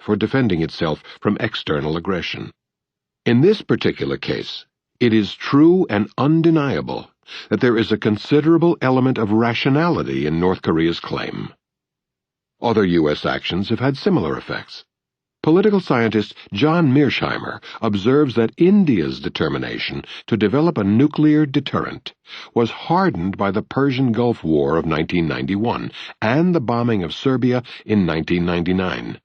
for defending itself from external aggression. In this particular case, it is true and undeniable that there is a considerable element of rationality in North Korea's claim. Other U.S. actions have had similar effects. Political scientist John Mearsheimer observes that India's determination to develop a nuclear deterrent was hardened by the Persian Gulf War of 1991 and the bombing of Serbia in 1999.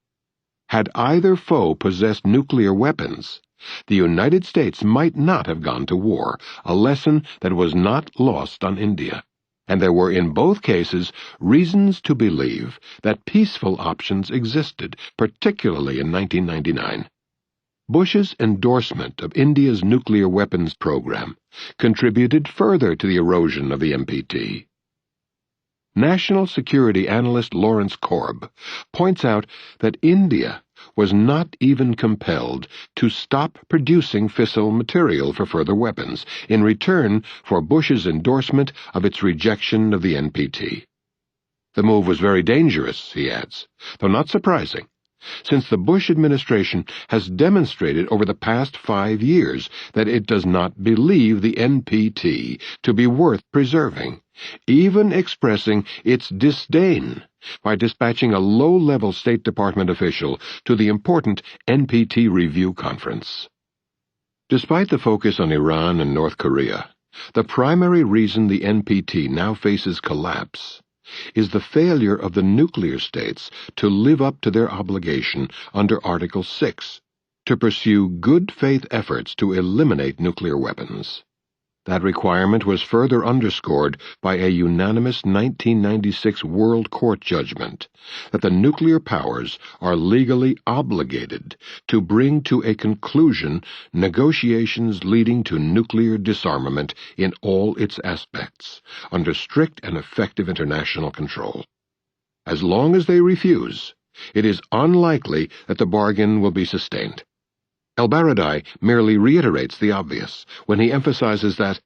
Had either foe possessed nuclear weapons, the United States might not have gone to war, a lesson that was not lost on India. And there were in both cases reasons to believe that peaceful options existed, particularly in 1999. Bush's endorsement of India's nuclear weapons program contributed further to the erosion of the NPT. National security analyst Lawrence Korb points out that India was not even compelled to stop producing fissile material for further weapons in return for Bush's endorsement of its rejection of the NPT. The move was very dangerous, he adds, though not surprising, since the Bush administration has demonstrated over the past 5 years that it does not believe the NPT to be worth preserving, even expressing its disdain by dispatching a low-level State Department official to the important NPT review conference. Despite the focus on Iran and North Korea, the primary reason the NPT now faces collapse is the failure of the nuclear states to live up to their obligation under Article 6 to pursue good faith efforts to eliminate nuclear weapons. That requirement was further underscored by a unanimous 1996 World Court judgment that the nuclear powers are legally obligated to bring to a conclusion negotiations leading to nuclear disarmament in all its aspects, under strict and effective international control. As long as they refuse, it is unlikely that the bargain will be sustained. El-Baradei merely reiterates the obvious when he emphasizes that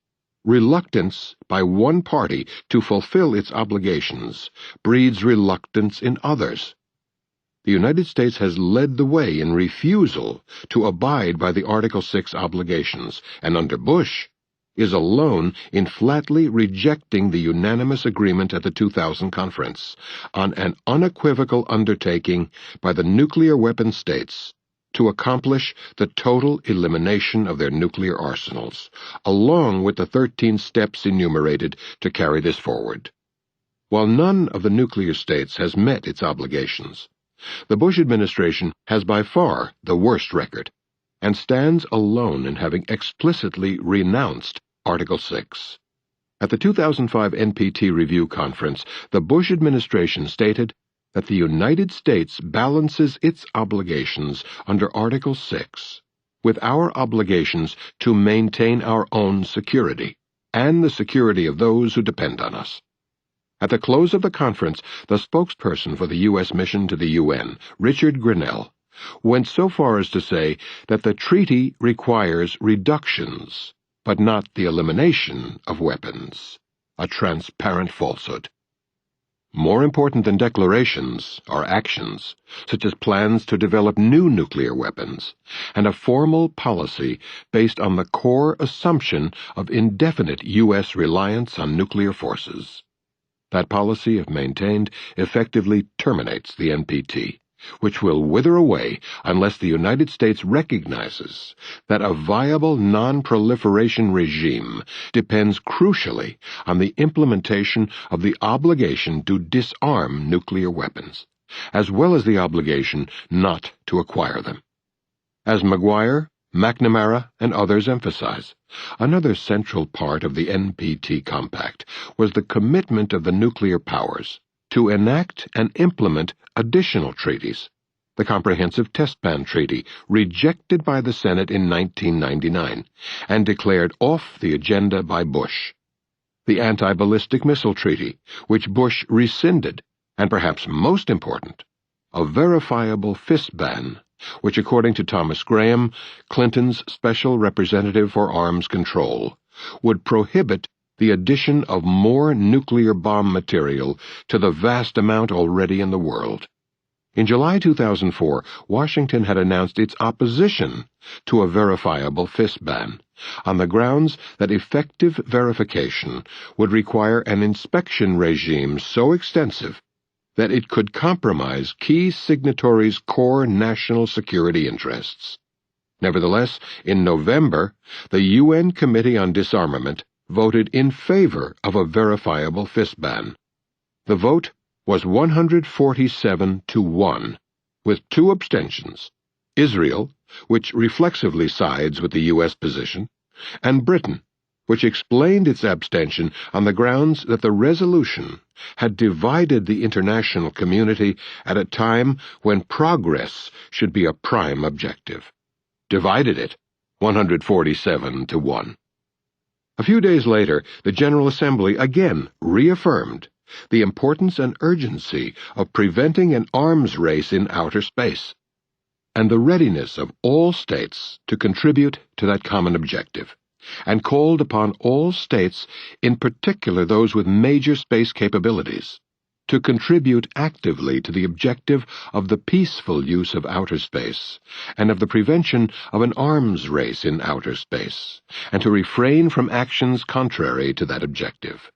reluctance by one party to fulfill its obligations breeds reluctance in others. The United States has led the way in refusal to abide by the Article 6 obligations, and under Bush is alone in flatly rejecting the unanimous agreement at the 2000 conference on an unequivocal undertaking by the nuclear weapon states to accomplish the total elimination of their nuclear arsenals, along with the 13 steps enumerated to carry this forward. While none of the nuclear states has met its obligations, the Bush administration has by far the worst record, and stands alone in having explicitly renounced Article 6. At the 2005 NPT Review Conference, the Bush administration stated that the United States balances its obligations under Article 6 with our obligations to maintain our own security and the security of those who depend on us. At the close of the conference, the spokesperson for the U.S. mission to the UN, Richard Grinnell, went so far as to say that the treaty requires reductions, but not the elimination of weapons, a transparent falsehood. More important than declarations are actions, such as plans to develop new nuclear weapons, and a formal policy based on the core assumption of indefinite U.S. reliance on nuclear forces. That policy, if maintained, effectively terminates the NPT, which will wither away unless the United States recognizes that a viable non-proliferation regime depends crucially on the implementation of the obligation to disarm nuclear weapons, as well as the obligation not to acquire them. As McGuire, McNamara, and others emphasize, another central part of the NPT Compact was the commitment of the nuclear powers to enact and implement additional treaties. The Comprehensive Test Ban Treaty, rejected by the Senate in 1999 and declared off the agenda by Bush. The Anti-Ballistic Missile Treaty, which Bush rescinded, and perhaps most important, a verifiable fist ban, which according to Thomas Graham, Clinton's Special Representative for Arms Control, would prohibit the addition of more nuclear bomb material to the vast amount already in the world. In July 2004, Washington had announced its opposition to a verifiable fist ban, on the grounds that effective verification would require an inspection regime so extensive that it could compromise key signatories' core national security interests. Nevertheless, in November, the UN Committee on Disarmament voted in favor of a verifiable fist ban. The vote was 147 to 1, with 2 abstentions: Israel, which reflexively sides with the U.S. position, and Britain, which explained its abstention on the grounds that the resolution had divided the international community at a time when progress should be a prime objective. Divided it 147 to 1. A few days later, the General Assembly again reaffirmed the importance and urgency of preventing an arms race in outer space, and the readiness of all states to contribute to that common objective, and called upon all states, in particular those with major space capabilities, to contribute actively to the objective of the peaceful use of outer space, and of the prevention of an arms race in outer space, and to refrain from actions contrary to that objective.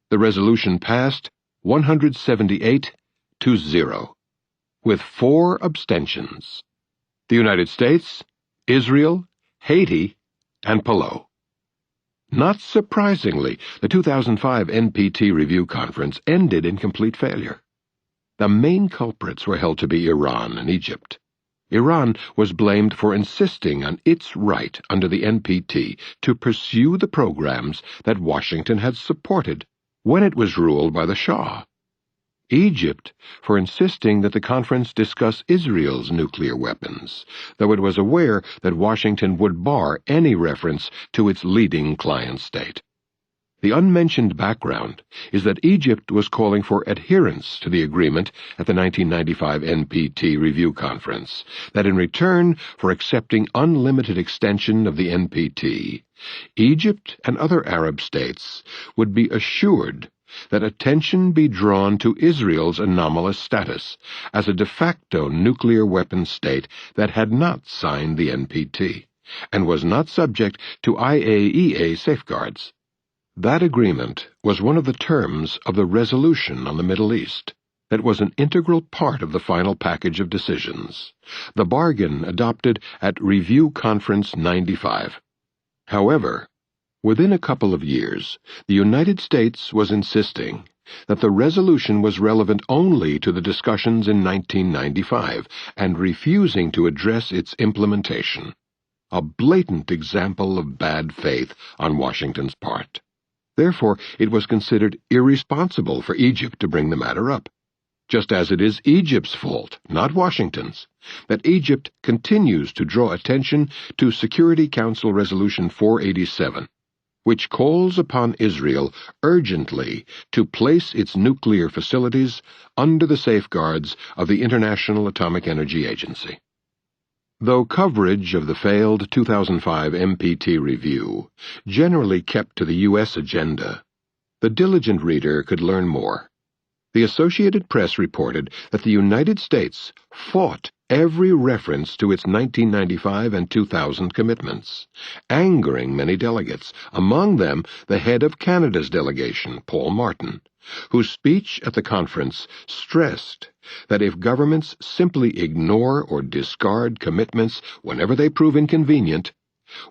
The resolution passed 178 to 0, with 4 abstentions: the United States, Israel, Haiti, and Palau. Not surprisingly, the 2005 NPT Review Conference ended in complete failure. The main culprits were held to be Iran and Egypt. Iran was blamed for insisting on its right under the NPT to pursue the programs that Washington had supported when it was ruled by the Shah. Egypt for insisting that the conference discuss Israel's nuclear weapons, though it was aware that Washington would bar any reference to its leading client state. The unmentioned background is that Egypt was calling for adherence to the agreement at the 1995 NPT Review Conference, that in return for accepting unlimited extension of the NPT, Egypt and other Arab states would be assured that attention be drawn to Israel's anomalous status as a de facto nuclear weapons state that had not signed the NPT and was not subject to IAEA safeguards. That agreement was one of the terms of the resolution on the Middle East that was an integral part of the final package of decisions, the bargain adopted at Review Conference 95. However, within a couple of years, the United States was insisting that the resolution was relevant only to the discussions in 1995 and refusing to address its implementation, a blatant example of bad faith on Washington's part. Therefore, it was considered irresponsible for Egypt to bring the matter up, just as it is Egypt's fault, not Washington's, that Egypt continues to draw attention to Security Council Resolution 487, which calls upon Israel urgently to place its nuclear facilities under the safeguards of the International Atomic Energy Agency. Though coverage of the failed 2005 NPT review generally kept to the U.S. agenda, the diligent reader could learn more. The Associated Press reported that the United States fought every reference to its 1995 and 2000 commitments, angering many delegates, among them the head of Canada's delegation, Paul Martin, whose speech at the conference stressed that if governments simply ignore or discard commitments whenever they prove inconvenient,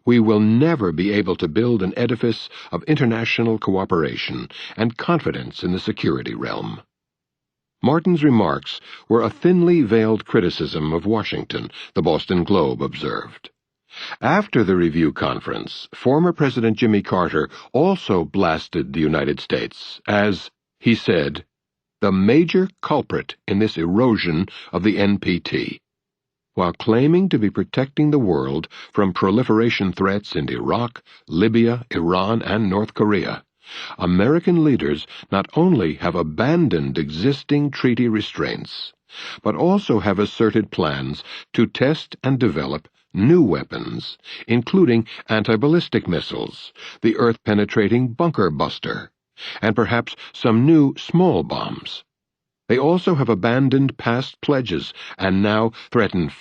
we will never be able to build an edifice of international cooperation and confidence in the security realm. Martin's remarks were a thinly veiled criticism of Washington, the Boston Globe observed. After the review conference, former President Jimmy Carter also blasted the United States as, he said, the major culprit in this erosion of the NPT, while claiming to be protecting the world from proliferation threats in Iraq, Libya, Iran, and North Korea. American leaders not only have abandoned existing treaty restraints, but also have asserted plans to test and develop new weapons, including anti-ballistic missiles, the Earth-penetrating bunker buster, and perhaps some new small bombs. They also have abandoned past pledges and now threaten further